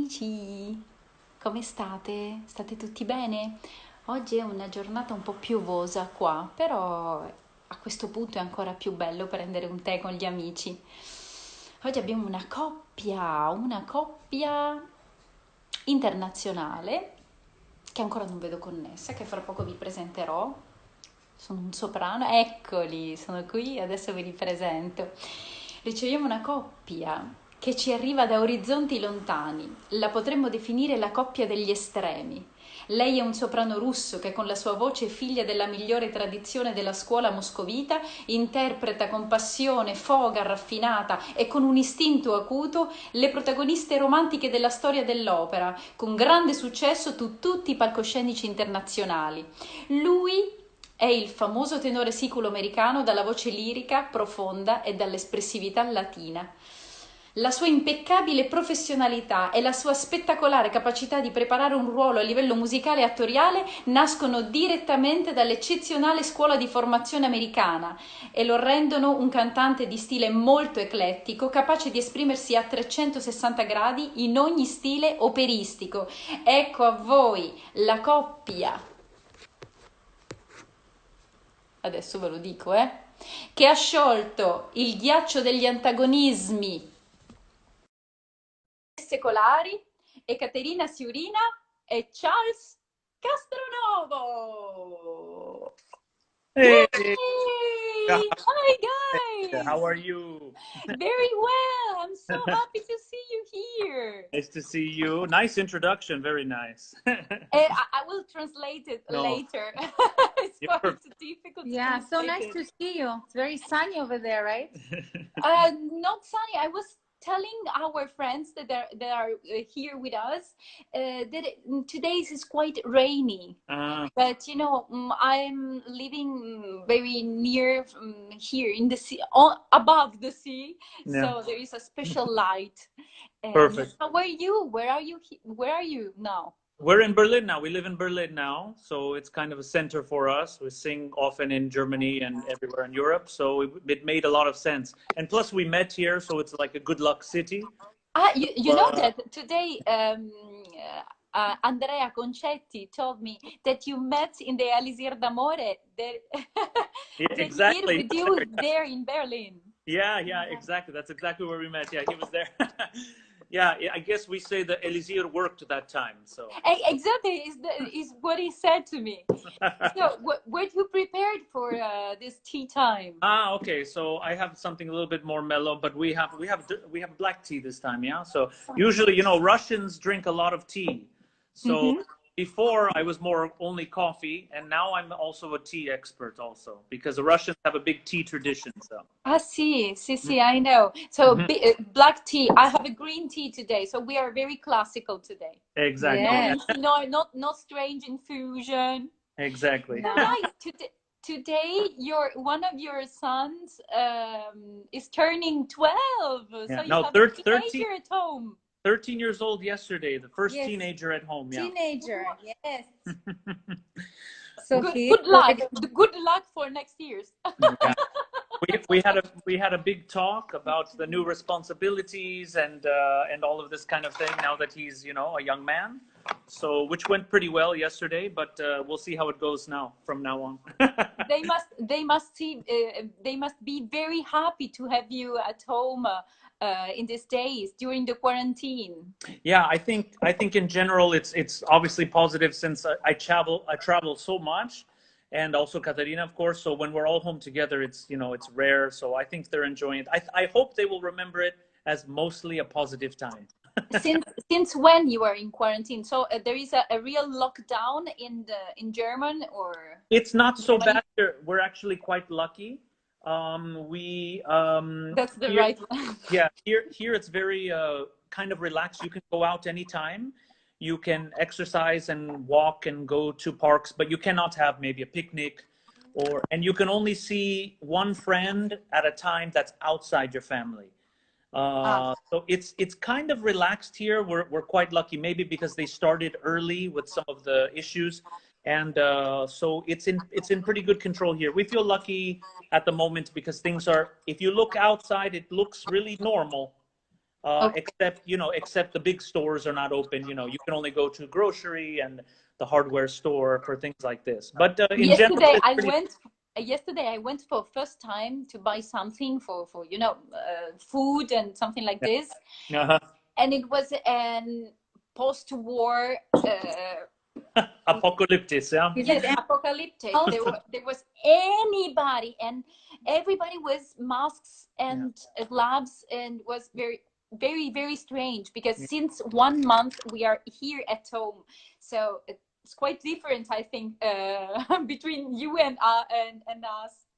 amici, come state? State tutti bene? Oggi è una giornata un po' piovosa qua, però a questo punto è ancora più bello prendere un tè con gli amici. Oggi abbiamo una coppia internazionale che ancora non vedo connessa, che fra poco vi presenterò. Sono un soprano, eccoli, sono qui, adesso ve li presento. Riceviamo una coppia che ci arriva da orizzonti lontani, la potremmo definire la coppia degli estremi. Lei è un soprano russo che con la sua voce figlia della migliore tradizione della scuola moscovita interpreta con passione, foga raffinata e con un istinto acuto le protagoniste romantiche della storia dell'opera, con grande successo su tutti i palcoscenici internazionali. Lui è il famoso tenore siculo-americano dalla voce lirica profonda e dall'espressività latina. La sua impeccabile professionalità e la sua spettacolare capacità di preparare un ruolo a livello musicale e attoriale nascono direttamente dall'eccezionale scuola di formazione americana e lo rendono un cantante di stile molto eclettico, capace di esprimersi a 360 gradi in ogni stile operistico. Ecco a voi la coppia, adesso ve lo dico, che ha sciolto il ghiaccio degli antagonismi secolari, Ekaterina Siurina e Charles Castronovo. Hey, Yay! Hi how guys! are you? Very well. I'm so happy to see you here. Nice to see you. Nice introduction, very nice. I will translate it No, later. It's you're quite perfect. difficult to Yeah, so translate nice it. to see you. It's very sunny over there, right? Not sunny. I was telling our friends that are here with us that today is quite rainy. But you know, I'm living very near here in the sea, above the sea, Yeah, so there is a special light. And perfect. how are you? Where are you? Where are you now? We're in Berlin now. We live in Berlin now, so it's kind of a center for us. We sing often in Germany and everywhere in Europe, so it made a lot of sense. And plus, we met here, so it's like a good luck city. You know that today Andrea Concetti told me that you met in the Elisir d'Amore that, Yeah, that he did exactly. with you there in Berlin. Yeah, exactly. That's exactly where we met. Yeah, he was there. Yeah, I guess we say the Elysee worked that time. So Exactly is what he said to me. So were you prepared for this tea time? okay. So I have something a little bit more mellow, but we have black tea this time. Yeah. So usually, Russians drink a lot of tea. So Mm-hmm. before I was more only coffee, and now I'm also a tea expert also because the Russians have a big tea tradition. So Ah, see, I know. So Mhm. black tea. I have a green tea today. So we are very classical today. Exactly. No, Yeah. no, not strange infusion. Exactly. So No. nice. Today, one of your sons is turning 12. So Yeah. you No, have a 13, teenager at home. 13 years old yesterday, the first Yes. teenager at home. Yeah. Teenager. Yes. So Good, he good luck. already. Good luck for next years. Yeah. We had a big talk about the new responsibilities and all of this kind of thing now that he's a young man, so which went pretty well yesterday, but we'll see how it goes now from now on. They must be very happy to have you at home in these days during the quarantine. Yeah, I think in general it's obviously positive since I travel so much, and also Katarina, of course. So when we're all home together, it's rare. So I think they're enjoying it. I hope they will remember it as mostly a positive time. Since when you are in quarantine? So there is a real lockdown in German or It's not so Germany? bad here. We're actually quite lucky. We That's the here, right one. yeah, here it's very kind of relaxed. You can go out anytime. You can exercise and walk and go to parks, but you cannot have maybe a picnic, and you can only see one friend at a time that's outside your family. Ah, So it's kind of relaxed here. We're quite lucky, maybe because they started early with some of the issues, and so it's in pretty good control here. We feel lucky at the moment because things are. If you look outside, it looks really normal, Okay. except, you know, except the big stores are not open. You know, you can only go to grocery and the hardware store for things like this. But in general, Yesterday it's I pretty. went. Yesterday I went for first time to buy something for you know food and something like Yeah. this, Uh-huh. and it was an post-war. Apocalyptic, yeah. Yes, apocalyptic. There was anybody, and everybody was masks and gloves, and was very very very strange because Yeah. since 1 month we are here at home, so it's quite different, I think, between you and us.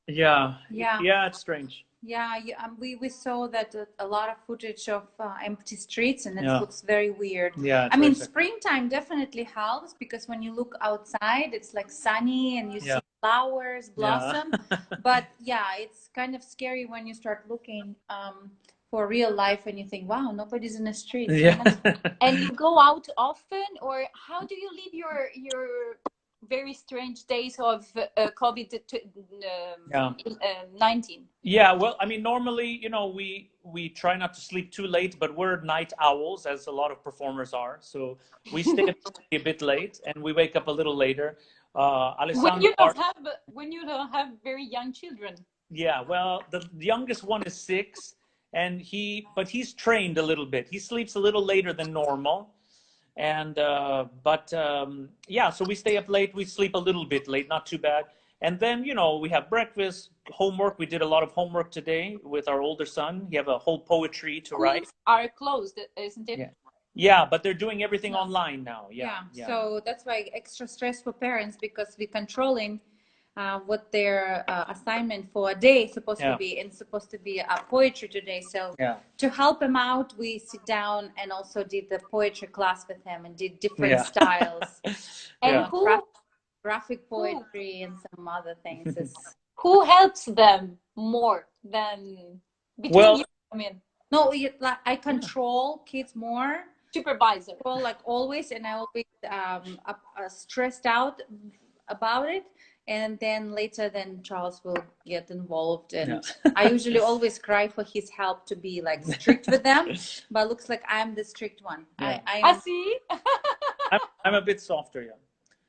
Yeah. Yeah. Yeah, it's strange. Yeah, we saw that a lot of footage of empty streets, and it Yeah. looks very weird. Yeah, it's I mean, very strange. springtime definitely helps because when you look outside, it's like sunny and you Yeah. see flowers blossom. Yeah. But yeah, it's kind of scary when you start looking for real life and you think, wow, nobody's in the streets. Yeah. And you go out often, or how do you live your very strange days of COVID-19? Yeah, well, I mean, normally, you know, we try not to sleep too late, but we're night owls, as a lot of performers are. So we stay up a bit late and we wake up a little later. Alessandro, When you don't have very young children. yeah, well, the youngest one is 6, and but he's trained a little bit. He sleeps a little later than normal. And yeah, so we stay up late, we sleep a little bit late, not too bad. And then, you know, we have breakfast, homework. We did a lot of homework today with our older son. He have a whole poetry to write. Schools are closed, isn't it? Yeah. Yeah, but they're doing everything online now. Yeah. So that's why extra stress for parents, because we're controlling what their assignment for a day is supposed to be, and supposed to be a poetry today. So to help him out, we sit down and also did the poetry class with him and did different styles. And graphic poetry and some other things. Who helps them more than between you? I mean, no, like I control kids more. Supervisor. Well, like always, and I always stressed out about it. And then later, then Charles will get involved, and I usually always cry for his help to be like strict with them. But looks like I'm the strict one. Yeah. I see. I'm a bit softer,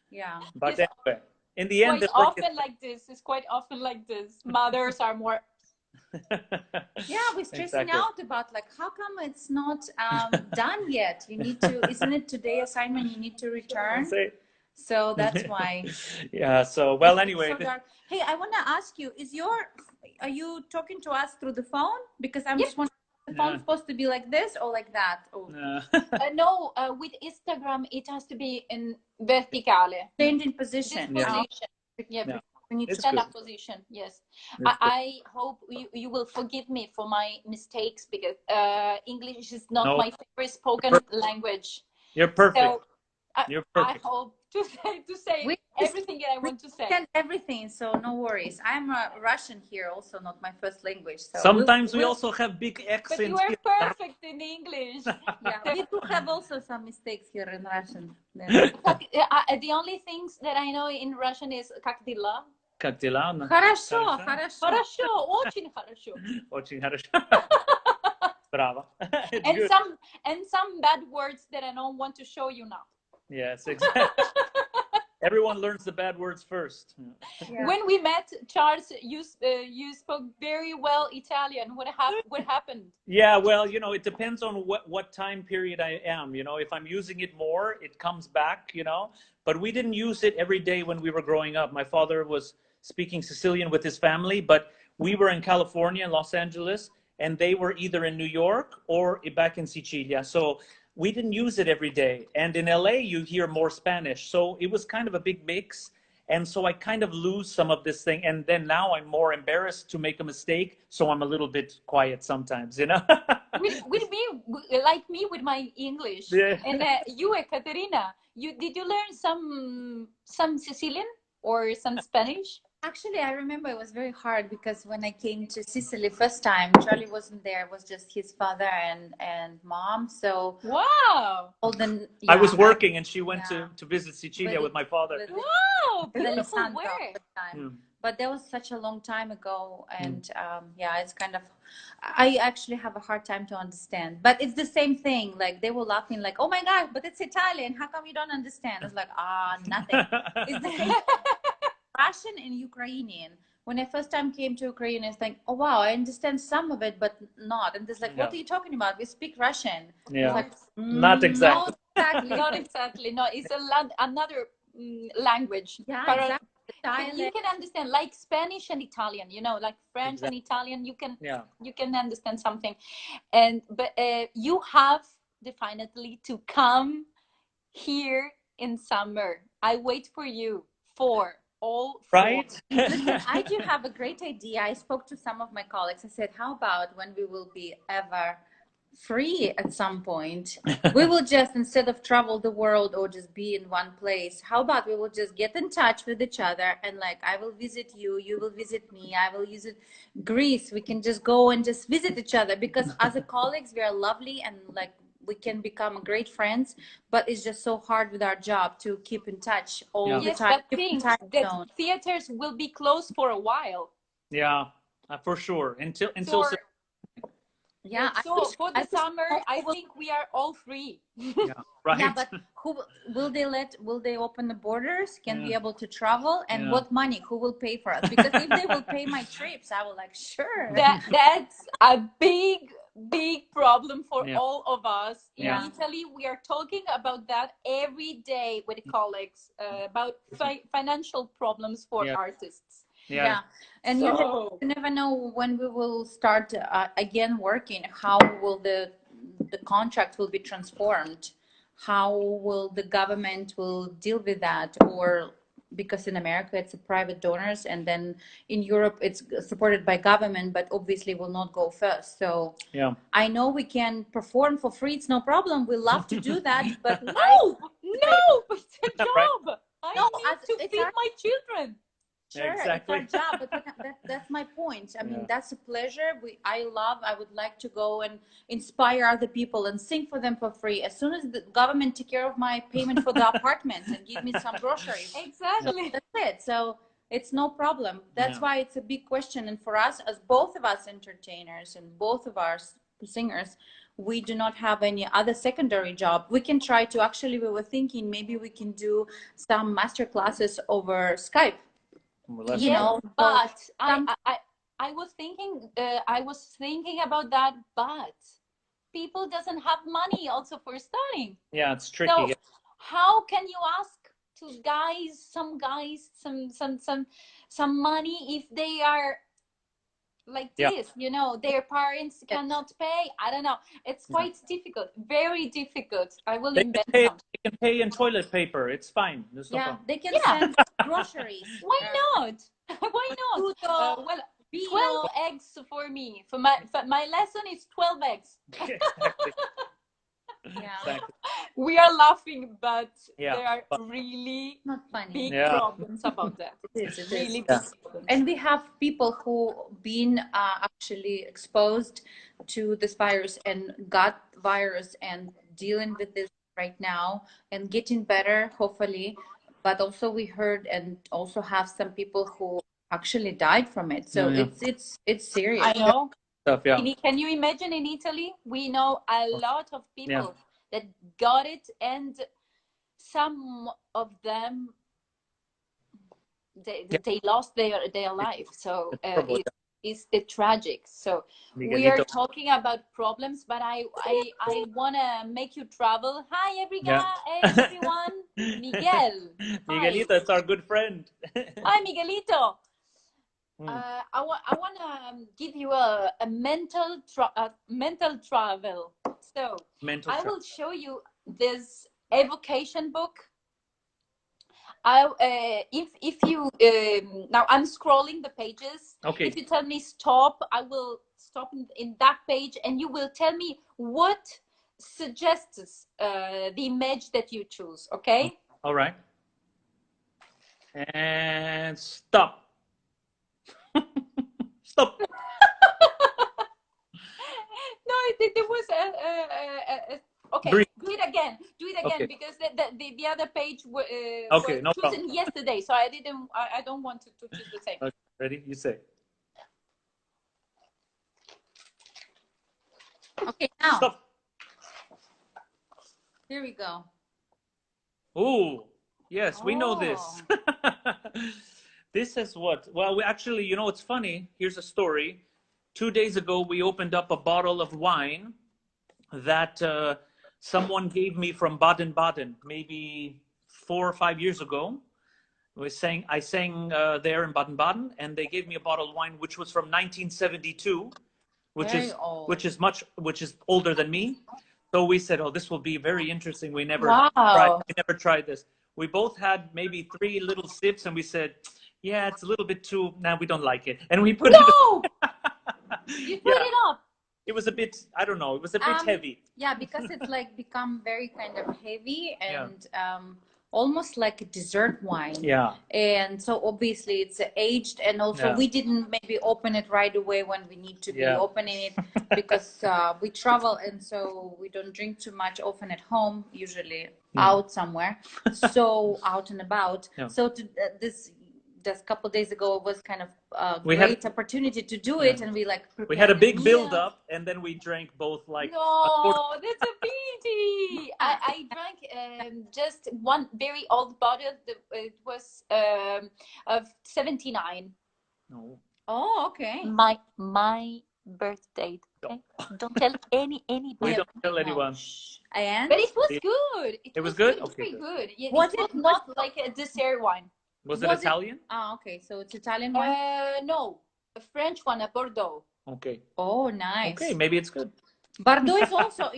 yeah. But anyway, in the end, it's quite often like this. Mothers are more. Yeah, we're stressing out about like how come it's not done yet. You need to, isn't it today assignment you need to return? So that's why. Yeah. So well, anyway. So hey, I want to ask you: are you talking to us through the phone? Because I'm just wondering, the phone supposed to be like this or like that? Or... No, with Instagram it has to be in verticale. Change in position. Yeah. When you stand up position, yes. I hope you will forgive me for my mistakes, because English is not my favorite spoken language. You're perfect. So, you're perfect. I hope to say everything that I want to say. Everything, so no worries. I'm a Russian here, also not my first language. So sometimes we also have big accents. But you are perfect in English. Yeah, we do have also some mistakes here in Russian. The only things that I know in Russian is как дела. Как дела? Хорошо, хорошо. Хорошо, очень хорошо. Очень хорошо. Bravo. And some bad words that I don't want to show you now. Yes, exactly. Everyone learns the bad words first. Yeah. When we met, Charles, you spoke very well Italian. What happened? Yeah, well, you know, it depends on what time period I am. You know, if I'm using it more, it comes back, you know. But we didn't use it every day when we were growing up. My father was speaking Sicilian with his family, but we were in California, Los Angeles, and they were either in New York or back in Sicilia. So we didn't use it every day. And in LA, you hear more Spanish. So it was kind of a big mix. And so I kind of lose some of this thing. And then now I'm more embarrassed to make a mistake. So I'm a little bit quiet sometimes, you know? with me, like me with my English. Yeah. And you, Ekaterina, did you learn some Sicilian or some Spanish? Actually, I remember it was very hard because when I came to Sicily first time, Charlie wasn't there. It was just his father and mom. So wow. I was working and she went to visit Sicilia with my father. Wow, beautiful. Where? but that was such a long time ago, and yeah, it's kind of, I actually have a hard time to understand, but it's the same thing. Like they were laughing like, oh my god, but it's Italian, how come you don't understand? It's like, nothing. It's the Russian and Ukrainian. When I first time came to Ukraine, it's like, oh wow, I understand some of it, but not. And it's like, what are you talking about? We speak Russian. Yeah. Like, Not exactly. not exactly. Not exactly. No, it's another language. Yeah, But exactly. you can understand, like Spanish and Italian, you know, like French and Italian, you can understand something. And but you have definitely to come here in summer. I wait for you for all Right? Listen, I do have a great idea. I spoke to some of my colleagues. I said, how about when we will be ever free at some point, we will just, instead of travel the world or just be in one place, how about we will just get in touch with each other, and like I will visit you, you will visit me, I will visit Greece. We can just go and just visit each other, because as a colleagues we are lovely and like we can become great friends, but it's just so hard with our job to keep in touch all the time. But things that theaters will be closed for a while. Yeah, for sure. Until yeah, so for the summer, I think we are all free. Yeah, right. Yeah, but who will they open the borders? Can be able to travel, and what money? Who will pay for us? Because if they will pay my trips, I will like, sure. That's a big problem for all of us in Italy. We are talking about that every day with colleagues about financial problems for artists. Yeah. And you never know when we will start again working. How will the contract will be transformed? How will the government will deal with that? Or because in America it's a private donors, and then in Europe it's supported by government, but obviously will not go first. So I know we can perform for free, it's no problem, we love to do that, but no, it's a job. I need to feed my children. Sure, exactly. It's our job, but that's my point. I mean, that's a pleasure. I would like to go and inspire other people and sing for them for free. As soon as the government take care of my payment for the apartment and give me some groceries. Exactly. That's it. So it's no problem. That's why it's a big question. And for us, as both of us entertainers and both of our singers, we do not have any other secondary job. We can try to, actually, we were thinking maybe we can do some master classes over Skype. You know, but I was thinking about that, but people doesn't have money also for studying. Yeah, it's tricky. So how can you ask to some money if they are like this, you know, their parents cannot pay? I don't know. It's quite difficult, very difficult. I will invent something. They can pay in toilet paper. It's fine. There's no problem. They can send groceries. Why not? Why not? Well, 12 eggs for me. For my lesson is 12 eggs. Exactly. Exactly. We are laughing, but there are really not funny big problems about that. It's really big problems. And we have people who been actually exposed to this virus and got virus and dealing with this right now and getting better, hopefully. But also we heard and also have some people who actually died from it. So it's serious. I know. Can you imagine in Italy? We know a lot of people that got it, and some of them they lost their life. So it's tragic. So we are talking about problems, but I want to make you travel. Hi everyone. Miguel. Miguelito, it's our good friend. Hi Miguelito. I want to give you a mental travel. So I will show you this evocation book. If you now I'm scrolling the pages. Okay. If you tell me stop, I will stop in that page, and you will tell me what suggests the image that you choose. Okay. All right. And stop. Stop. No, there was Okay, Breathe. do it again. Do it again, Okay. because the other page was Okay, no chosen problem. yesterday, so I don't want to choose the same. Okay, ready? You say. Okay, now. Stop. Here we go. Oh, yes, we know this. This is what? Well, we actually, you know, it's funny. Here's a story. 2 days ago, we opened up a bottle of wine that someone gave me from Baden-Baden, maybe 4 or 5 years ago. I sang there in Baden-Baden, and they gave me a bottle of wine which was from 1972, which Very is old. which is older than me. So we said, "Oh, this will be very interesting." We never tried this. We both had maybe 3 little sips, and we said, "Yeah, it's a little bit too. Now we don't like it," and we put it. You put it up. It was a bit. I don't know. It was a bit heavy. Yeah, because it's like become very kind of heavy and almost like a dessert wine. Yeah. And so obviously it's aged, and also we didn't maybe open it right away when we need to be opening it, because we travel, and so we don't drink too much often at home, usually out somewhere, so out and about. So this couple of days ago, it was kind of a great opportunity to do it, and we had a big build up, and then we drank both like. No, that's a pity. I drank just one very old bottle. It was of 79. No. Oh, okay. My birthday. Okay, don't tell anybody. We don't tell anyone. And but it was good. It was good. Okay, Very good. It was was not like a dessert wine. Was it Italian? Okay, so it's Italian wine. No, a French one, a Bordeaux. Okay. Oh, nice. Okay, maybe it's good. Bordeaux is also,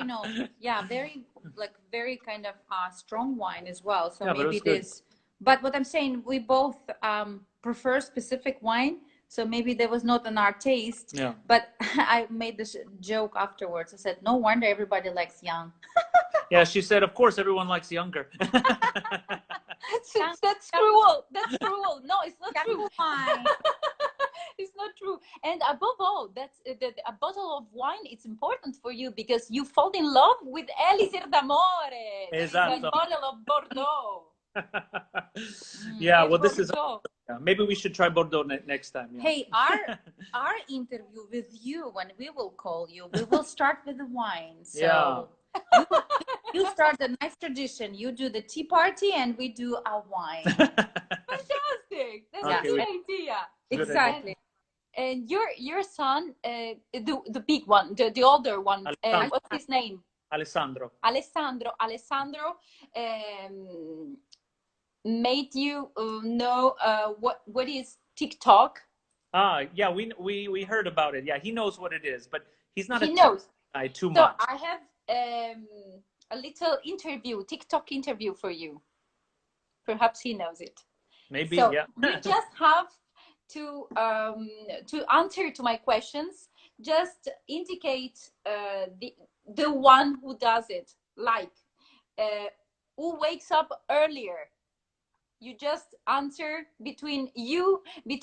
very kind of strong wine as well. So maybe this. But what I'm saying, we both prefer specific wine. So maybe there was not an our taste. Yeah. But I made this joke afterwards. I said, no wonder everybody likes young. Yeah, she said, of course, everyone likes younger. That's cruel. That's cruel. No, it's not true. Wine. It's not true. And above all, that's a bottle of wine. It's important for you because you fall in love with Elisir d'Amore. Esatto. A bottle of Bordeaux. Yeah, well, this is. Maybe we should try Bordeaux next time. Yeah. Hey, our interview with you, when we will call you, we will start with the wine. So you start a nice tradition. You do the tea party, and we do a wine. Fantastic! That's a good idea. Exactly. And your son, the big one, the older one, what's his name? Alessandro. Alessandro made you know what is TikTok? Yeah, we heard about it. Yeah, he knows what it is, but he's not guy too much. So I have a little TikTok interview for you. Perhaps he knows it. Maybe, so yeah. You just have to answer to my questions. Just indicate the one who does it, like who wakes up earlier. You just answer between you and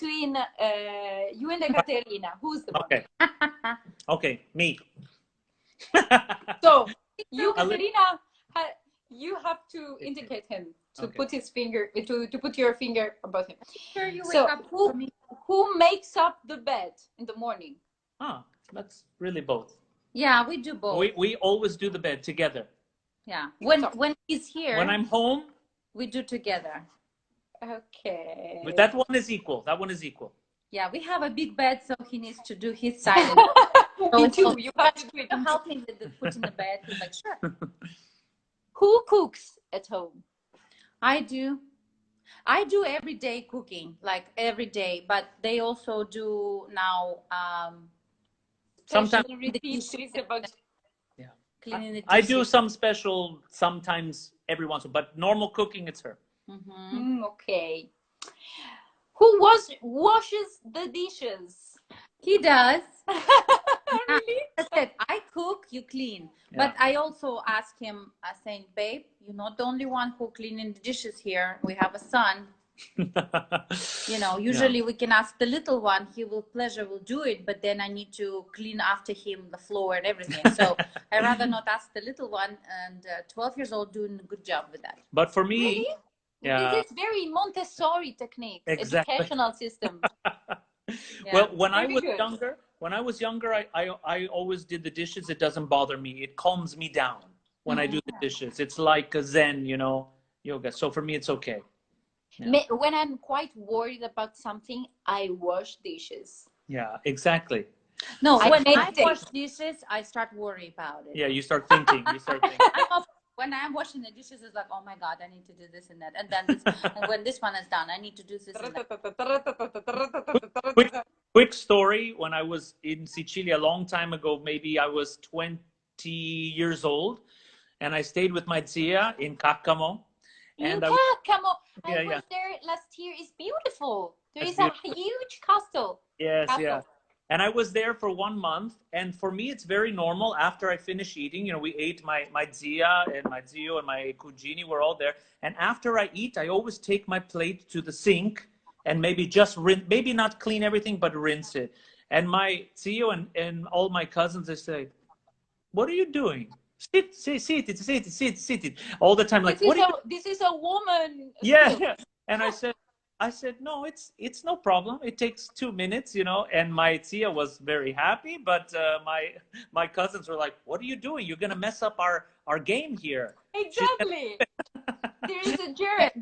Ekaterina. Who's the one? Okay, me. So you, Ekaterina, you have to indicate him to put his finger to put your finger above him. Sure, you wake so up who makes up the bed in the morning? That's really both. Yeah, we do both. We always do the bed together. Yeah, when he's here. When I'm home, we do together. Okay. But that one is equal. That one is equal. Yeah, we have a big bed, so he needs to do his side. Me too. You have to do it. Help him with the putting the bed. He's like, sure. Who cooks at home? I do. I do everyday cooking, like every day. But they also do now. Sometimes yeah. Cleaning the dishes. I do some special sometimes every once in a while, but normal cooking, it's her. Okay. Who washes the dishes? He does. Really? I said, I cook, you clean. Yeah. But I also ask him, saying, babe, you're not the only one who cleaning the dishes here. We have a son. You know, usually we can ask the little one, he will do it, but then I need to clean after him the floor and everything. So I rather not ask the little one, and 12 years old doing a good job with that. But for me, really? yeah, This is very Montessori techniques, exactly. educational system. Yeah. Well, when I Very was good. younger, I always did the dishes. It doesn't bother me. It calms me down when I do the dishes. It's like a Zen, you know, yoga. So for me, it's okay. Yeah. When I'm quite worried about something, I wash dishes. Yeah, exactly. No, when I meditate. wash dishes, I start worrying about it. Yeah, you start thinking. When I'm washing the dishes, it's like, oh my God, I need to do this and that. And then this, and when this one is done, I need to do this and that. Quick story. When I was in Sicily a long time ago, maybe I was 20 years old, and I stayed with my zia in Caccamo. And I was yeah. there last year. It's beautiful. There It's is a huge castle. Yes, yeah. And I was there for 1 month, and for me, it's very normal. After I finish eating, you know, we ate my zia and my zio and my cugini were all there. And after I eat, I always take my plate to the sink and maybe just rinse, maybe not clean everything, but rinse it. And my zio and all my cousins, they say, "What are you doing? Sit it all the time." Like, this is a woman. Yeah. And I said, no, it's no problem. It takes 2 minutes, you know. And my tia was very happy, but my cousins were like, "What are you doing? You're gonna mess up our game here." Exactly. There is a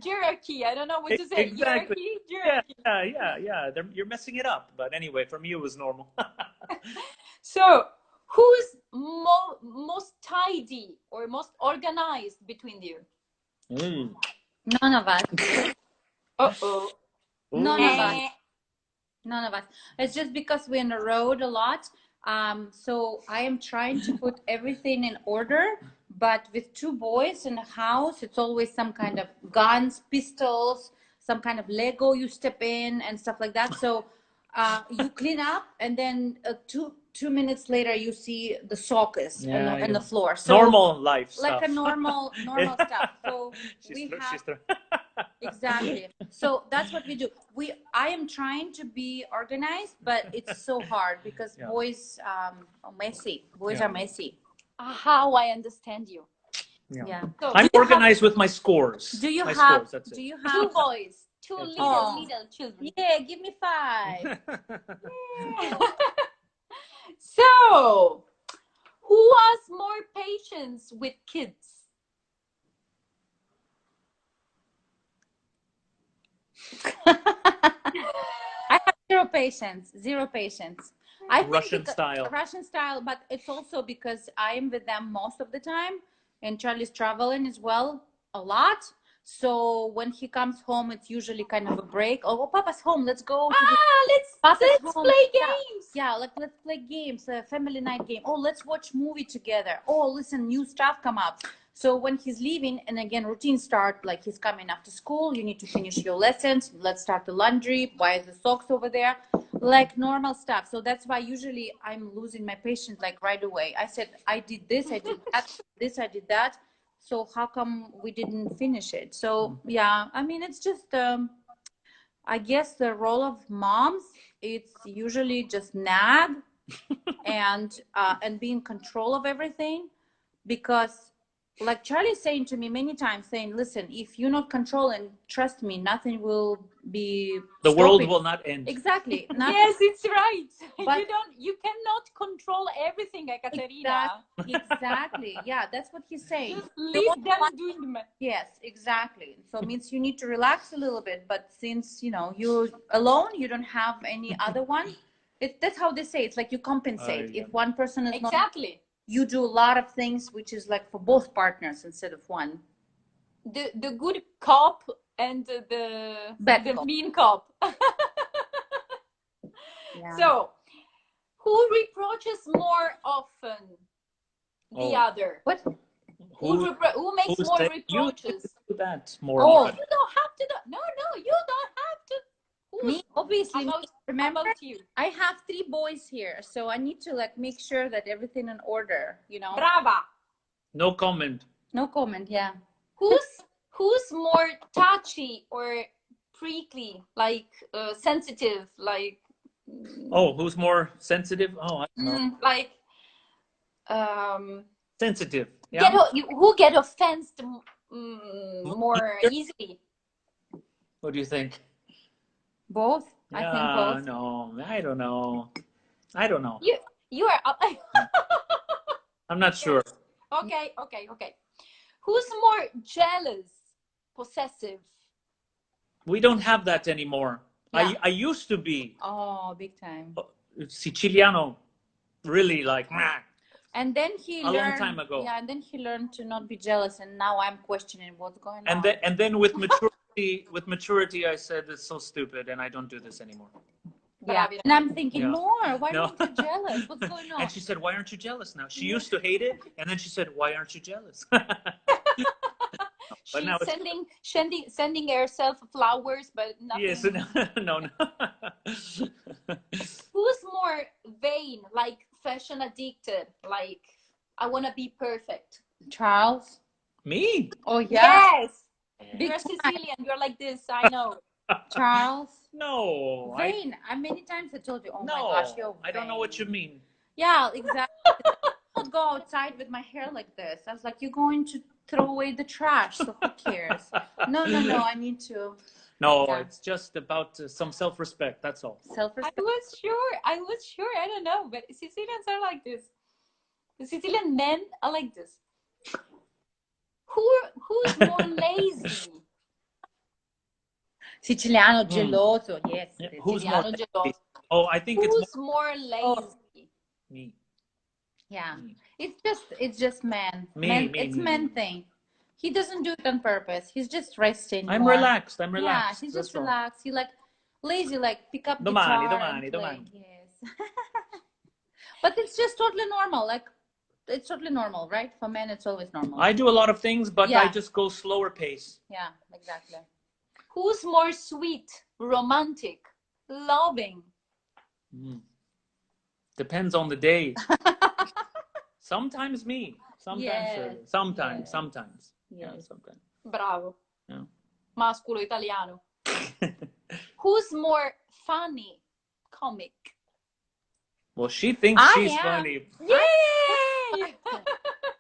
hierarchy. I don't know what to say. Exactly. Hierarchy. Yeah. You're messing it up. But anyway, for me, it was normal. So, who's most tidy or most organized between you? None of us. Uh-oh. None of us. None of us. It's just because we're on the road a lot. So I am trying to put everything in order, but with 2 boys in the house, it's always some kind of guns, pistols, some kind of Lego you step in and stuff like that. So you clean up, and then 2 minutes later you see the sockets in the floor. So normal life stuff. Like a normal stuff. So exactly. So that's what we do. I am trying to be organized, but it's so hard because boys are messy. Boys are messy. How I understand you. Yeah. So I'm organized with my scores. Do you my have? Scores, do you have 2 boys? 2 little children. Yeah, give me 5. So, who has more patience with kids? I have zero patience. I think Russian style, but it's also because I am with them most of the time, and Charlie's traveling as well a lot. So when he comes home, it's usually kind of a break. Oh, Papa's home. Let's go. Let's play games. Yeah, like let's play games. A family night game. Oh, let's watch movie together. Oh, listen, new stuff come up. So when he's leaving, and again, routine start, like he's coming after school, you need to finish your lessons. Let's start the laundry. Why is the socks over there? Like normal stuff. So that's why usually I'm losing my patience like right away. I said, I did this, I did that, this, I did that. So how come we didn't finish it? So yeah, I mean, it's just, I guess the role of moms, it's usually just nag and be in control of everything, because like Charlie's saying to me many times, saying, listen, if you're not controlling, trust me, nothing will be the world will not end. Exactly. Yes, it's right. But you cannot control everything, Ekaterina. Exactly. Yeah, that's what he's saying. Just leave them doing them. Yes, exactly. So it means you need to relax a little bit, but since you're alone, you don't have any other one. That's how they say it's like you compensate. If one person is not, you do a lot of things, which is like for both partners instead of one. The good cop and the mean cop. Yeah. So, who reproaches more often the other? What? Who makes more reproaches? You do that more. Oh, you don't have to. No, you don't have to. Me, obviously. Remember, you. I have 3 boys here, so I need to like make sure that everything in order. Brava. No comment. No comment. Yeah. Who's more touchy or prickly, like sensitive, like Oh, who's more sensitive? Oh, I don't know. like Sensitive. Yeah. who get offended more easily? What do you think? Both. I think both. No, I don't know. I don't know. You are up. I'm not sure. Okay. Who's more jealous, possessive? We don't have that anymore. Yeah. I used to be. Oh, big time. Siciliano, really like. And then he learned. Long time ago. Yeah, and then he learned to not be jealous, and now I'm questioning what's going on. And then with maturity, I said it's so stupid, and I don't do this anymore. Yeah, and I'm thinking more. Why aren't you jealous? What's going on? And she said, "Why aren't you jealous now?" She used to hate it, and then she said, "Why aren't you jealous?" She's sending herself flowers, but nothing. Yes, no. Who's more vain, like fashion addicted, like I want to be perfect? Charles. Me? Oh yeah. Yes. You're Sicilian. You're like this. I know. Charles. No. Vain. Many times I told you. Oh no, my gosh, you're vain. I don't know what you mean. Yeah, exactly. I don't go outside with my hair like this. I was like, you're going to throw away the trash, so who cares? No, I need to. No, it's just about some self-respect. That's all. Self-respect. I was sure. I don't know, but Sicilians are like this. The Sicilian men are like this. Who's more lazy? Siciliano geloso, yes. Who's more geloso? Oh, I think who's more lazy? Me. Yeah, it's just men. It's me. men thing. He doesn't do it on purpose. He's just resting. I'm relaxed. Yeah, he's just relaxed. He like lazy, like pick up guitar. Domani. Yes. But it's just totally normal. Like it's totally normal, right? For men, it's always normal. I do a lot of things, but I just go slower pace. Yeah, exactly. Who's more sweet, romantic, loving? Depends on the day. Sometimes me. Sometimes Sometimes. Yeah, sometimes. Bravo. Yeah. Masculo italiano. Who's more funny, comic? Well, she thinks she's funny. Yay!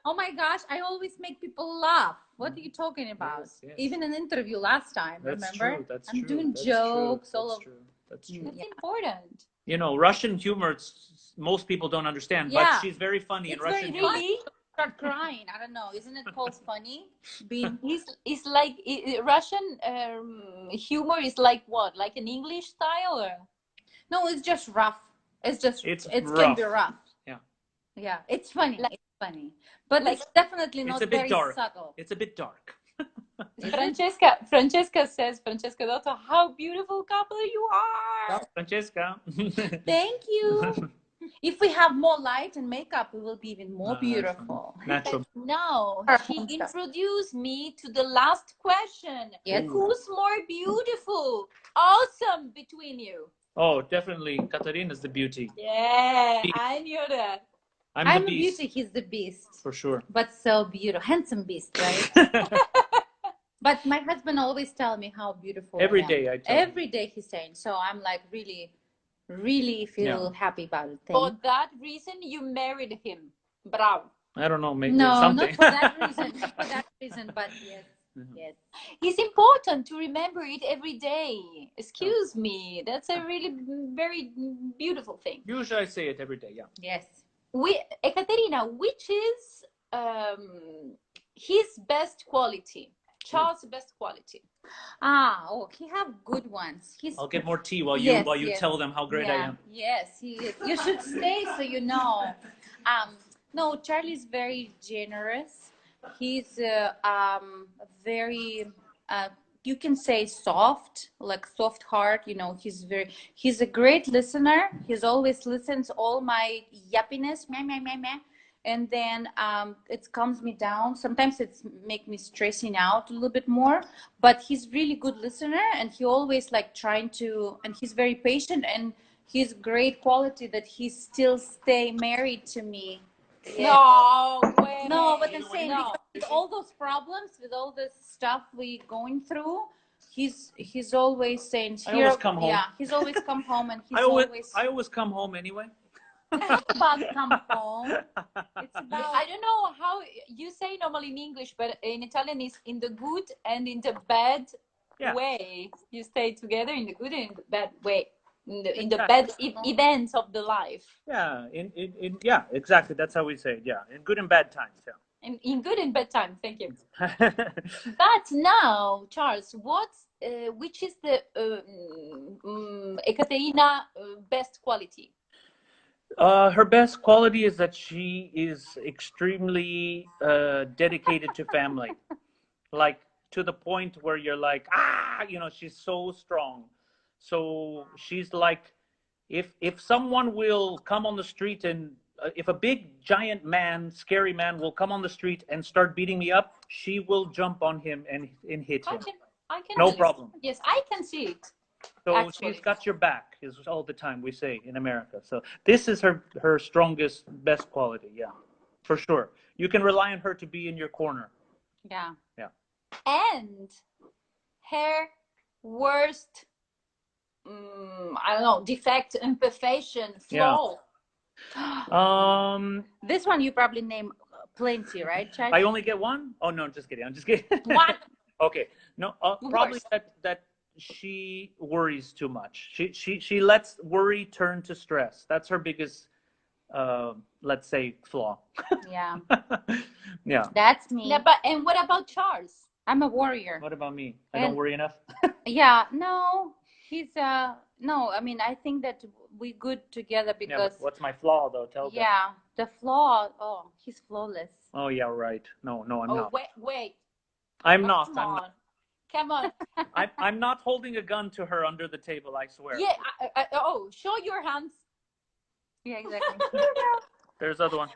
Oh my gosh, I always make people laugh. What are you talking about? Yes. Even an interview last time, remember? I'm doing jokes. That's important. You know, Russian humor, most people don't understand, but she's very funny in Russian humor. Really? Start crying. I don't know. Isn't it called funny? It's like Russian humor is like what? Like an English style? Or? No, it's just rough. It can be rough. Yeah, it's funny. It's funny, but it's definitely not very subtle. It's a bit dark. Francesca Dotto, how beautiful couple you are. Francesca. Thank you. If we have more light and makeup, we will be even more beautiful. Natural. No, she introduced me to the last question. Yes. Who's more beautiful? Awesome between you. Oh, definitely. Ekaterina's the beauty. Yeah, I knew that. I'm the beauty. He's the beast. For sure. But so beautiful. Handsome beast, right? But my husband always tells me how beautiful every day. Every day he's saying. So I'm like really feel happy about it. For that reason, you married him. Bravo. I don't know. Maybe no, something. not for that reason. Not for that reason, but yes. Yes. It's important to remember it every day. Excuse me. That's a really very beautiful thing. Usually I say it every day, yeah. Yes. Ekaterina, which is his best quality? Charles' best quality. He have good ones. I'll get more tea while you tell them how great I am. Yes, you should stay so you know. No, Charlie's very generous. He's very you can say soft, like soft heart. You know, he's a great listener. He's always listens all my yappiness, meh. And then it calms me down. Sometimes it's make me stressing out a little bit more, but he's really good listener, and he always like trying to, and he's very patient, and he's great quality that he still stay married to me. No way. No, but I'm saying because with all those problems, with all this stuff we going through, he's always saying I always come home. Yeah, he's always come home, and he's I always come home anyway. about come home. It's about, I don't know how you say normally in English, but in Italian is in the good and in the bad way. You stay together in the good and in the bad way. In the bad events of the life. Yeah, yeah, exactly. That's how we say it. Yeah, in good and bad times. Yeah. In good and bad times. Thank you. But now, Charles, which is the Ekaterina best quality? Her best quality is that she is extremely dedicated to family, like to the point where you're like, she's so strong. So she's like, if someone will come on the street and if a big giant man, scary man will come on the street and start beating me up, she will jump on him and hit him. I can no problem. Yes, I can see it. So actually, she's got your back is all the time we say in America. So this is her strongest, best quality. Yeah, for sure. You can rely on her to be in your corner. Yeah. Yeah. And her worst, I don't know, defect, imperfection, flaw. Yeah. This one you probably name plenty, right, Chad? I only get one? Oh no, just kidding. I'm just kidding. One. Okay. No, probably that she worries too much. She lets worry turn to stress. That's her biggest let's say flaw. Yeah. Yeah. That's me. Yeah, and what about Charles? I'm a warrior. What about me? I don't worry enough. Yeah, no. He's no, I mean I think that we good together because what's my flaw though? Tell them. Yeah, the flaw. Oh, he's flawless. Oh yeah, right. No, I'm not. Wait. I'm not. Come on. I'm not holding a gun to her under the table, I swear. Yeah, show your hands. Yeah, exactly. There's the other one.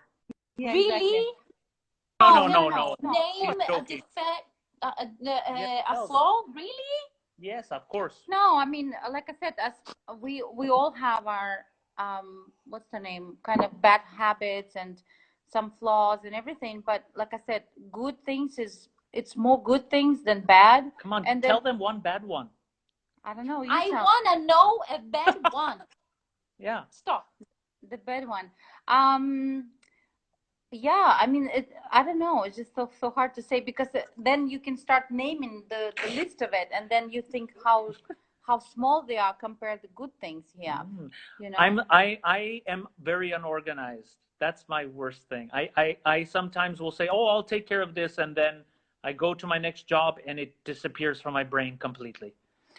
Yeah, really? Exactly. No. Name a defect, a flaw? Really? Yes, of course. No, I mean, like I said, as we all have our what's the name, kind of bad habits and some flaws and everything. But like I said, good things it's more good things than bad. Come on, and tell them one bad one. I don't know. I want to know a bad one. Yeah. Stop. The bad one. Yeah, I mean, I don't know. It's just so hard to say because then you can start naming the list of it, and then you think how small they are compared to good things here. You know. I am very unorganized. That's my worst thing. I sometimes will say, oh, I'll take care of this, and then I go to my next job and it disappears from my brain completely.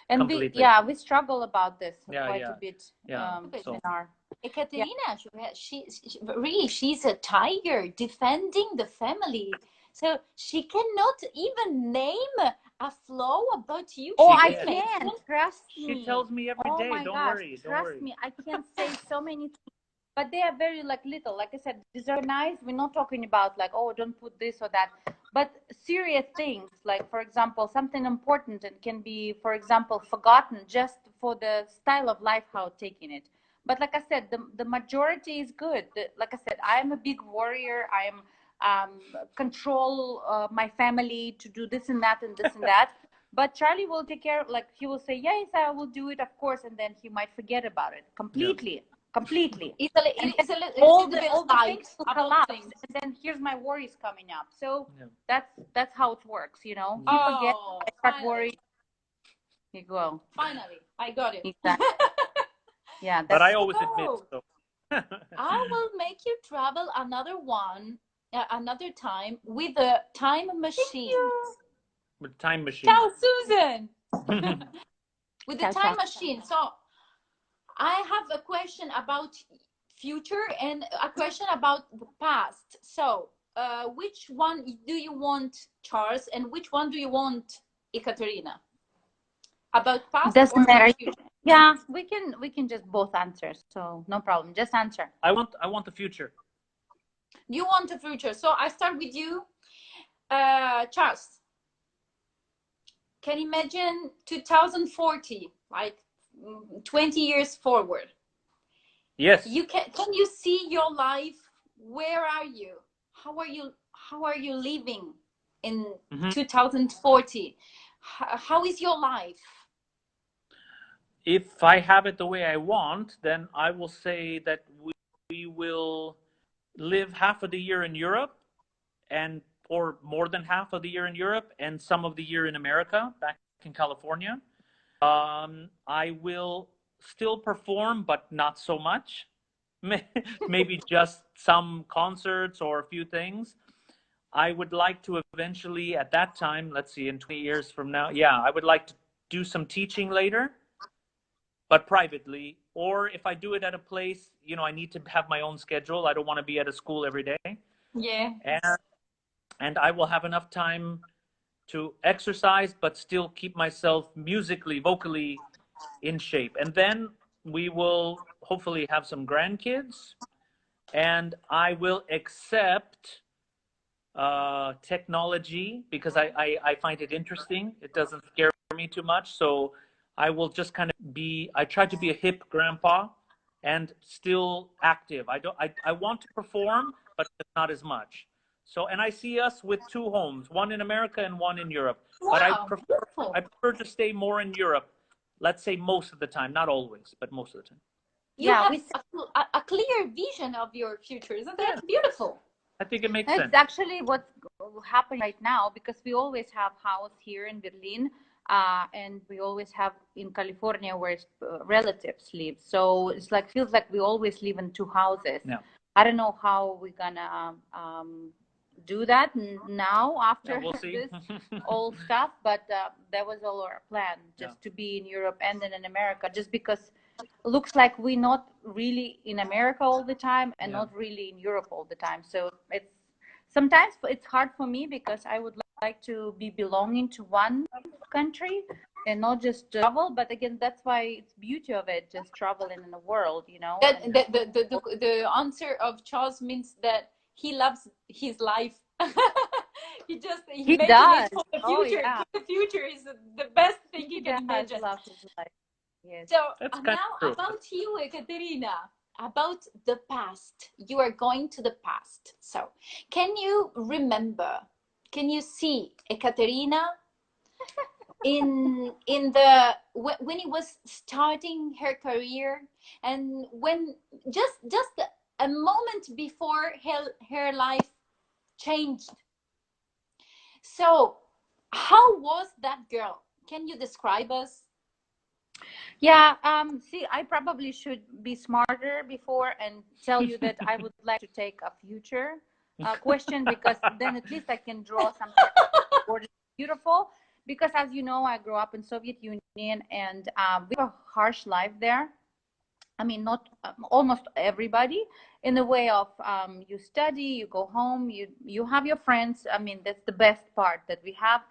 And we struggle about this quite a bit. Yeah. In our Ekaterina, she's a tiger defending the family. So she cannot even name a flaw about you. Oh, I can. Trust me. She tells me every day. Don't worry. Trust me. I can say so many things. But they are very little. Like I said, disorganized. We're not talking about don't put this or that. But serious things, like, for example, something important and can be, for example, forgotten just for the style of life, how taking it. But like I said, the majority is good. Like I said, I am a big warrior. I am control my family to do this and that and this and that. But Charlie will take care. He will say, yes, I will do it, of course, and then he might forget about it completely. Yeah. Completely. All the things will collapse, and then here's my worries coming up. So that's how it works, you know. You forget, I start worrying. You go. Finally, I got it. Exactly. Yeah. But I always admit so. I will make you travel another time with a time machine. With time machine. Ciao, Susan. With the time machine. So I have a question about future and a question about the past. So, which one do you want, Charles, and which one do you want, Ekaterina? About past doesn't matter. Future? Yeah, we can just both answer. So no problem. Just answer. I want the future. You want the future. So I start with you, Charles. Can you imagine 2040, like 20 years forward? Yes. Can you see your life? Where are you? How are you living in 2040? how is your life? If I have it the way I want, then I will say that we will live half of the year in Europe, and or more than half of the year in Europe and some of the year in America, back in California. I will still perform, but not so much. Maybe just some concerts or a few things. I would like to eventually, at that time, let's see, in 20 years from now, yeah, I would like to do some teaching later, but privately. Or if I do it at a place, you know, I need to have my own schedule. I don't want to be at a school every day. Yeah. And I will have enough time to exercise, but still keep myself musically, vocally in shape. And then we will hopefully have some grandkids, and I will accept technology because I find it interesting. It doesn't scare me too much. So I will just kind of I try to be a hip grandpa and still active. I want to perform, but not as much. So, and I see us with two homes, one in America and one in Europe. Wow, but beautiful. I prefer to stay more in Europe. Let's say most of the time, not always, but most of the time. You have a clear vision of your future. Isn't that beautiful? I think it makes sense. It's actually what's happening right now, because we always have house here in Berlin, and we always have in California where relatives live. So it's like, feels like we always live in two houses. Yeah. I don't know how we're gonna do that now after this old stuff, but that was all our plan, just to be in Europe and then in America, just because it looks like we're not really in America all the time and not really in Europe all the time. So it's sometimes it's hard for me because I would like to be belonging to one country and not just travel. But again, that's why it's beauty of it, just traveling in the world, you know. The answer of Charles means that he loves his life. he does. It for the future. The future is the best thing he can imagine. Loves his life. Yes. So now about you, Ekaterina, about the past. You are going to the past. So can you remember? Can you see Ekaterina in the when he was starting her career, and when just a moment before her life changed? So how was that girl? Can you describe us? Yeah, see, I probably should be smarter before and tell you that I would like to take a future question, because then at least I can draw something gorgeous, beautiful. Because as you know, I grew up in Soviet Union, and we have a harsh life there. I mean, not almost everybody, in the way of you study, you go home, you have your friends. I mean, that's the best part that we have.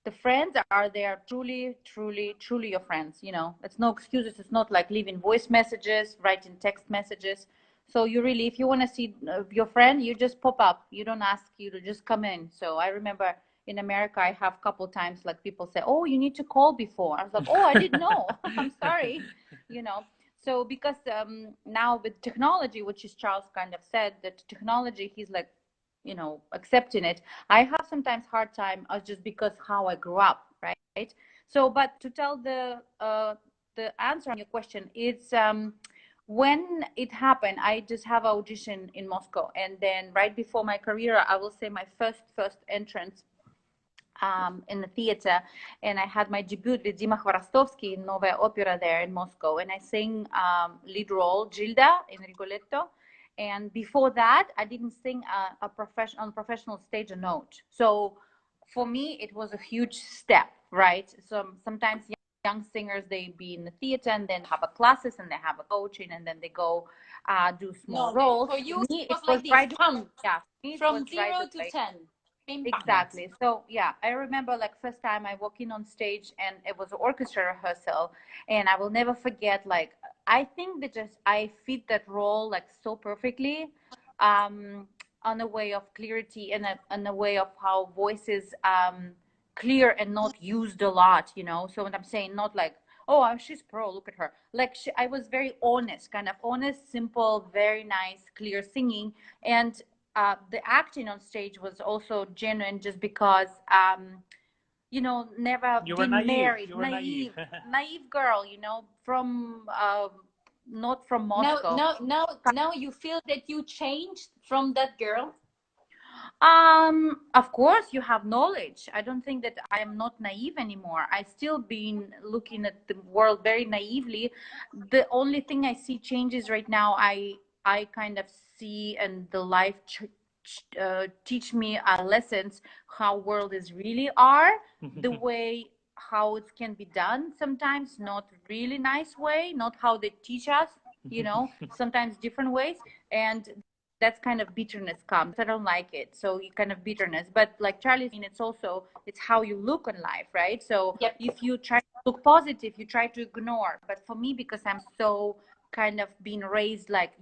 The friends are there, truly, truly, truly your friends. You know, it's no excuses. It's not like leaving voice messages, writing text messages. So you really, if you want to see your friend, you just pop up. You don't ask you to just come in. So I remember in America, I have a couple times like people say, "Oh, you need to call before." I was like, "Oh, I didn't know. I'm sorry," you know. So because now with technology, which is Charles kind of said, that technology, he's like, you know, accepting it. I have sometimes hard time just because how I grew up, right? So, but to tell the answer on your question, it's when it happened, I just have an audition in Moscow, and then right before my career, I will say my first entrance in the theater, and I had my debut with Dima Khvorostovsky in Novaya Opera there in Moscow, and I sing lead role Gilda in Rigoletto. And before that, I didn't sing on professional stage a note. So for me, it was a huge step, right? So sometimes young singers, they be in the theater and then have a classes and they have a coaching and then they go do small roles. For you, me, it was like this. From 0 to 10. Exactly. So yeah, I remember like first time I walked in on stage and it was an orchestra rehearsal, and I will never forget, like I think that just I fit that role like so perfectly, on a way of clarity and a way of how voices clear and not used a lot, you know. So what I'm saying, not like, oh, she's pro, look at her. Like I was very honest, kind of honest, simple, very nice, clear singing. And the acting on stage was also genuine, just because never You were been naive. married, You were naive, naive. naive girl, from not from Moscow. Now you feel that you changed from that girl? Of course, you have knowledge. I don't think that I am not naive anymore. I still been looking at the world very naively. The only thing I see changes right now, I kind of see, and the life teach me lessons how world is really are, the way how it can be done. Sometimes not really nice way, not how they teach us. Sometimes different ways, and that's kind of bitterness comes. I don't like it. So you kind of bitterness. But like Charlie, it's how you look on life, right? So Yep. if you try to look positive, you try to ignore. But for me, because I'm so kind of being raised like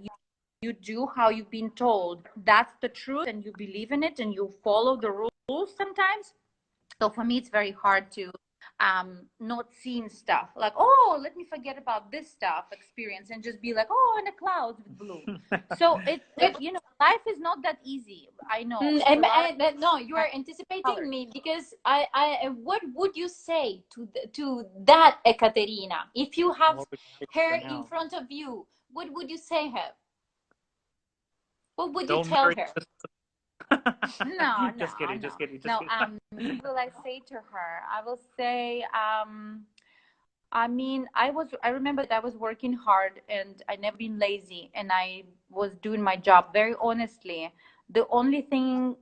you do how you've been told, that's the truth, and you believe in it, and you follow the rules sometimes. So for me, it's very hard to not seeing stuff like, oh, let me forget about this stuff experience and just be like, oh, in the clouds with blue. So it life is not that easy. I know. No, you are anticipating me, because what would you say to that Ekaterina if you have her in front of you? What would you say her? What would you tell her? No, just kidding. what will I say to her? I will say, I remember that I was working hard, and I never been lazy, and I was doing my job very honestly. The only thing,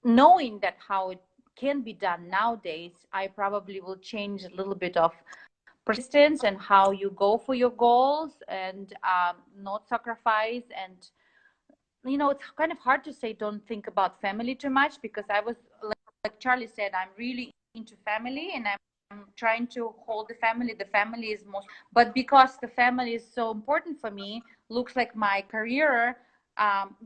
knowing that how it can be done nowadays, I probably will change a little bit of persistence and how you go for your goals, and not sacrifice. And it's kind of hard to say don't think about family too much, because I was like Charlie said, I'm really into family, and I'm trying to hold the family. The family is most, but because the family is so important for me, looks like my career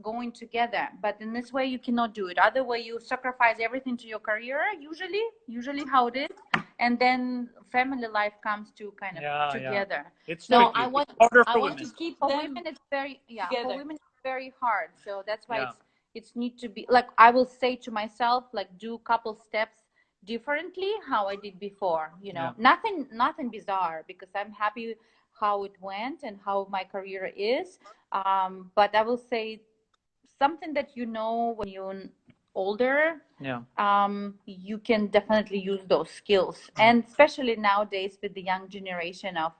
going together. But in this way, you cannot do it. Other way, you sacrifice everything to your career. Usually how it is, and then family life comes to kind of together. Yeah. It's no, tricky. I want to keep for them women. It's very together. For women, it's very hard. So that's why it's need to be like, I will say to myself, like, do a couple steps differently how I did before. Nothing bizarre, because I'm happy how it went and how my career is. But I will say something that when you're older, you can definitely use those skills, and especially nowadays with the young generation of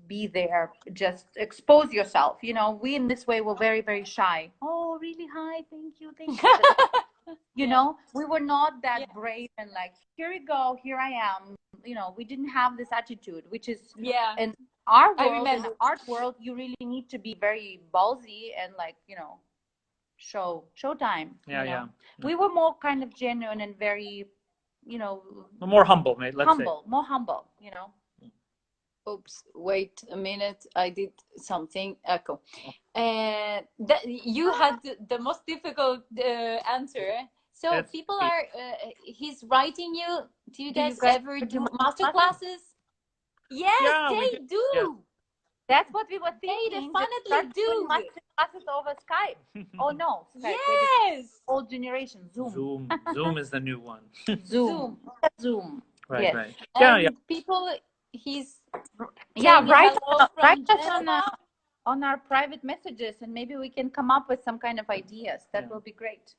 be there, just expose yourself. We in this way were very, very shy. Oh, really? Hi, thank you. We were not that brave, and like, here you go, here I am. We didn't have this attitude, which is in our world, in the art world, you really need to be very ballsy and like, showtime. We were more kind of genuine and very, more humble, mate. More humble. Oops, wait a minute. I did something. Echo. You had the most difficult answer. So people are, he's writing you. Do you guys ever do master classes? Yes, they do. Yeah. That's what we were thinking. They definitely do. Master classes over Skype. Oh no, Skype. Yes. Old generation. Zoom. Zoom is the new one. Zoom. Right, yes. right. And people, he's write us on our private messages, and maybe we can come up with some kind of ideas. That will be great.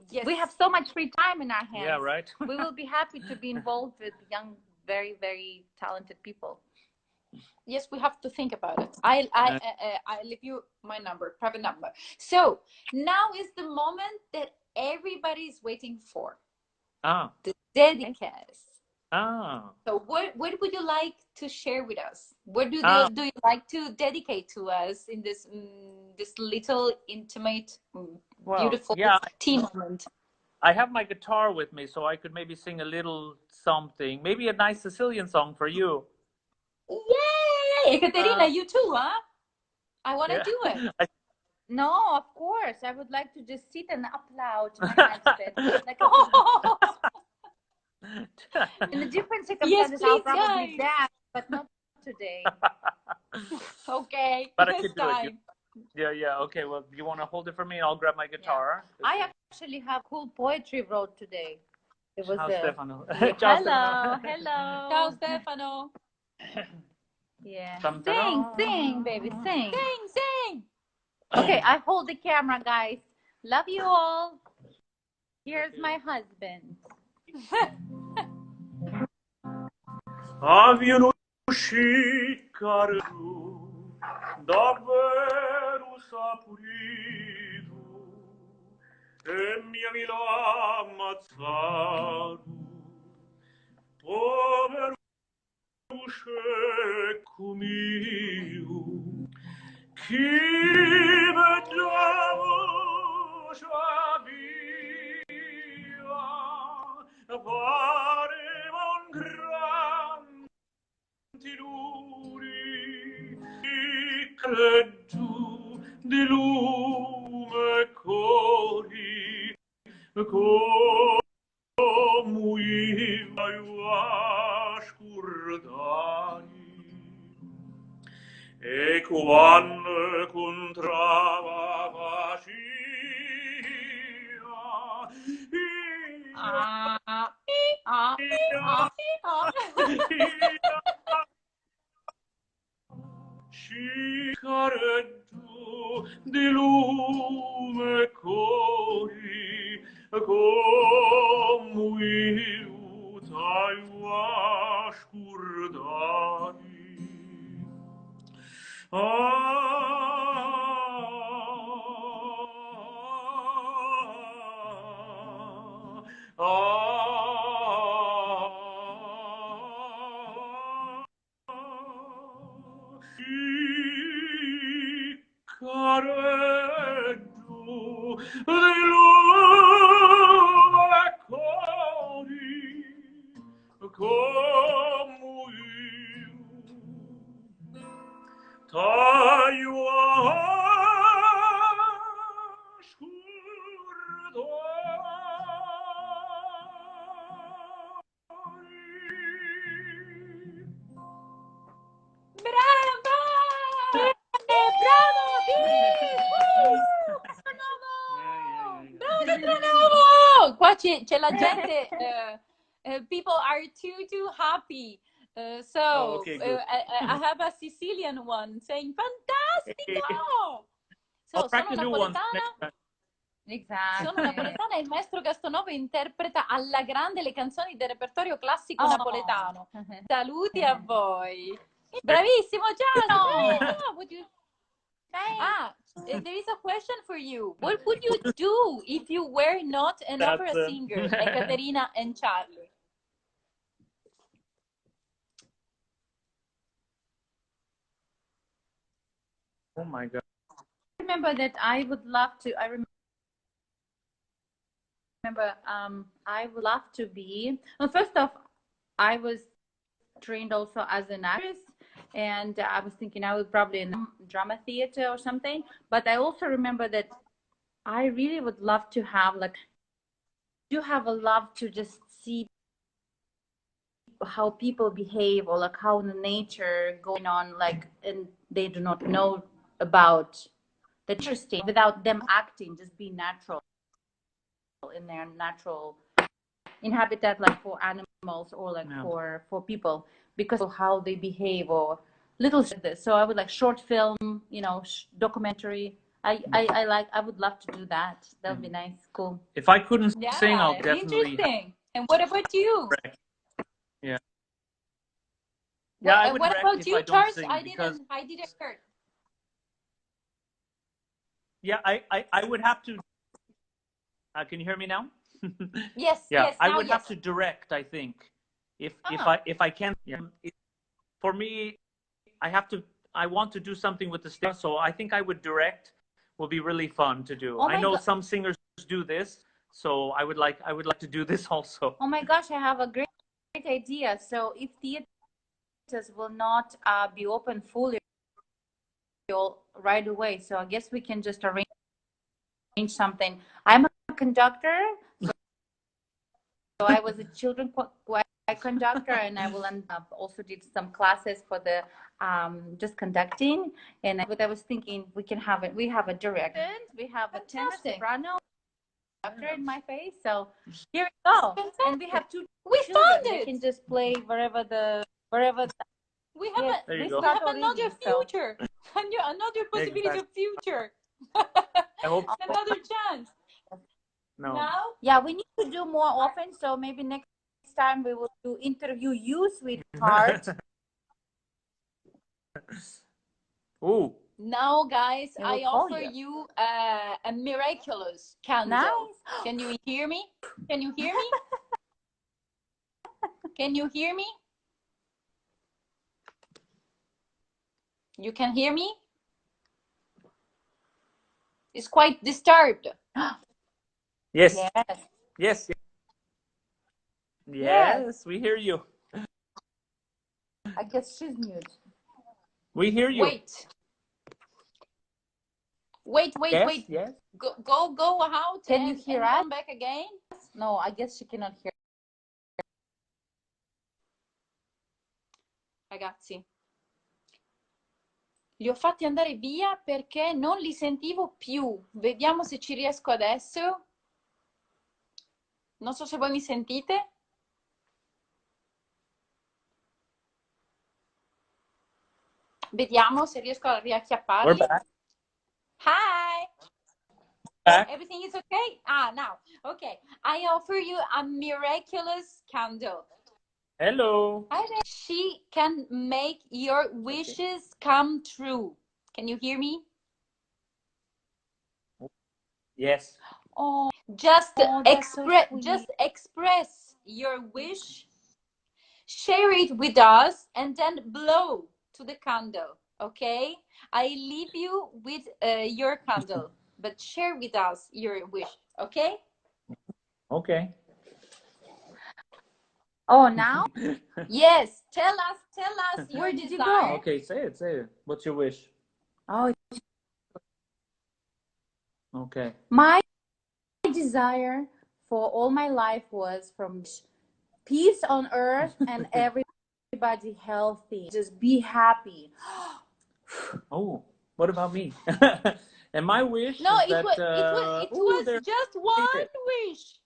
Yes. We have so much free time in our hands. Yeah, right. We will be happy to be involved with young, very, very talented people. Yes, we have to think about it. I leave you my number, private number. So now is the moment that everybody is waiting for. The dedicas. So what would you like to share with us? What do you like to dedicate to us in this little intimate, beautiful tea moment? I have my guitar with me, so I could maybe sing a little something. Maybe a nice Sicilian song for you. Yay! Ekaterina, you too, huh? I want to do it. No, of course. I would like to just sit and applaud my husband. Like in the different circumstances, I'll probably dance, but not today. Okay. But I could do it. Yeah. Okay. Well, you want to hold it for me? I'll grab my guitar. I actually have cool poetry wrote today. It was Ciao the Stefano. yeah. Ciao Hello, Stefano. hello. Ciao Stefano. Yeah. Dum, Sing, ta-da. sing, baby, sing. Sing, sing. Okay, I hold the camera, guys. Love you all. Here's my husband. Aviano sciccare giù, davvero saporito, e mi l'ha ammazzato, povero scecco mio, chi vediamo già via, pareva un gran tiluri, che tu di lume cori, come io a scordani. E quando contrava faccia, Ah, ah, ah. scicaretto di lume cori, come io t'aio a scordani. Careggio di lume cori, come io t'aio scordani. Bravo! Bravo, Bravo Castronovo! Qua c'è la gente, people are too happy. Oh, okay, good. I have a Sicilian one saying fantastico! I'll So, sono practice new ones next napoletana. time. Exactly. Sono napoletana e il maestro Castronovo interpreta alla grande le canzoni del repertorio classico Oh. napoletano. Saluti a voi. Bravissimo, Gianni! Would you... there is a question for you. What would you do if you were not an opera singer, Ekaterina and Charlie? Oh my God. I remember that I would love to. I remember I would love to be. Well, first off, I was trained also as an actress, and I was thinking I would probably in drama theater or something. But I also remember that I really would love to have have a love to just see how people behave, or like how the nature going on, like, and they do not know about the interesting without them acting, just be natural in their natural habitat, like for animals or like for people, because of how they behave or little this. So I would like short film, documentary. I would love to do that. That would be nice. Cool. If I couldn't sing, I'll definitely. Interesting. And what about you? Yeah. Yeah, I would what about you, Charles? I didn't hear. Yeah, I would have to. Can you hear me now? Yes. Yeah, yes. I would have to direct. I think if I can. Yeah. For me, I want to do something with the stage, so I think I would direct. Will be really fun to do. I know some singers do this, so I would like to do this also. Oh my gosh, I have a great idea. So if theaters will not be open fully right away, so I guess we can just arrange something. I'm a conductor, so I was a children choir conductor, and I will end up also did some classes for the just conducting. And what I was thinking, we have a director, we have a tenor, soprano, after in my face. So here we go. Fantastic. And we have two We children. found They it. can just play wherever We have, yes, There you we go. have already, another so. future. Another possibility of future. I hope so. Another chance. No. Now? Yeah, we need to do more often. So maybe next time we will do interview you, sweetheart. Ooh. Now, guys, I will I call offer you. you a miraculous candle. Nice. Can you hear me? Can you hear me? Can you hear me? You can hear me? It's quite disturbed. Yes. Yes. Yes. Yes. We hear you. I guess she's mute. We hear you. Wait. Yes. Yes. Go out. Can you hear and us? come back again? No, I guess she cannot hear. Ragazzi, li ho fatti andare via perché non li sentivo più. Vediamo se ci riesco adesso. Non so se voi mi sentite. Vediamo se riesco a riacchiapparli. We're back. Hi. Back. Everything is okay? Now. Okay. I offer you a miraculous candle. Hello. She can make your wishes come true. Can you hear me? Yes. Oh, just express your wish, share it with us, and then blow to the candle. Okay, I leave you with your candle, but share with us your wish. Okay. Okay. Oh, now? Yes. Tell us your Where did you desire. go? Okay, say it. What's your wish? Oh, Okay. my desire for all my life was from peace on earth and everybody healthy. Just be happy. Oh, what about me? And my wish No, is it that was just one wish.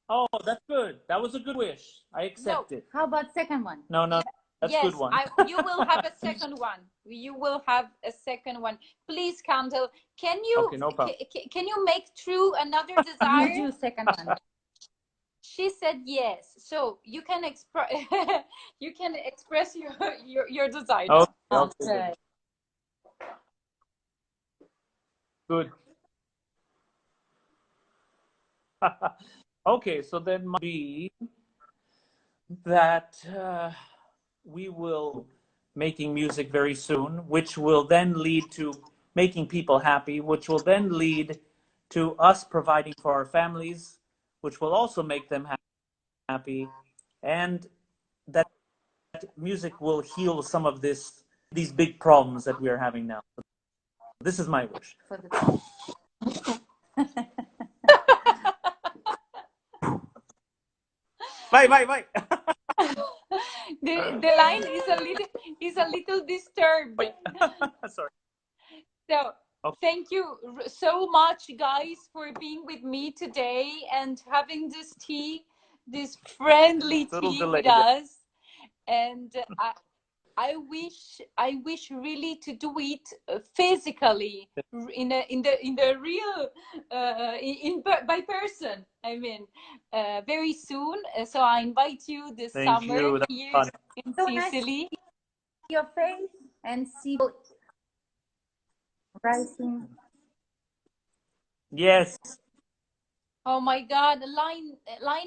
Oh, that's good. That was a good wish. I accept it. How about second one? No, that's Yes, good one. you will have a second one. You will have a second one. Please, Candle, can you Okay, no problem. Can you make true another desire? You do second one. She said yes. So you can express you can express your desire. Okay. Good. Okay, so then might be that we will making music very soon, which will then lead to making people happy, which will then lead to us providing for our families, which will also make them happy, and that music will heal some of these big problems that we are having now. This is my wish. Bye. The line is a little disturbed. Sorry. So thank you so much, guys, for being with me today and having this friendly tea with us. And I wish really to do it physically in the real by person. I mean, very soon. So I invite you this summer here in Sicily. Nice your face and see rising. Yes. Oh my God, the line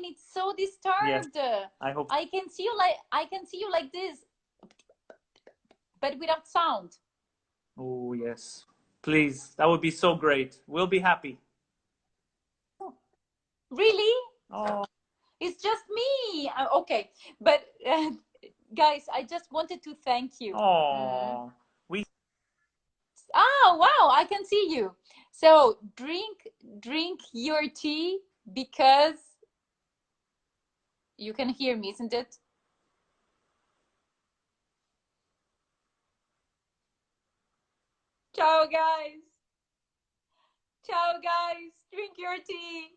it's so disturbed. Yes. I hope I can see you like this, but without sound. Oh yes, please. That would be so great. We'll be happy. Really? Oh, it's just me. Okay, but guys, I just wanted to thank you. Oh, wow, I can see you. So drink your tea because you can hear me, isn't it? Ciao, guys. Ciao, guys. Drink your tea.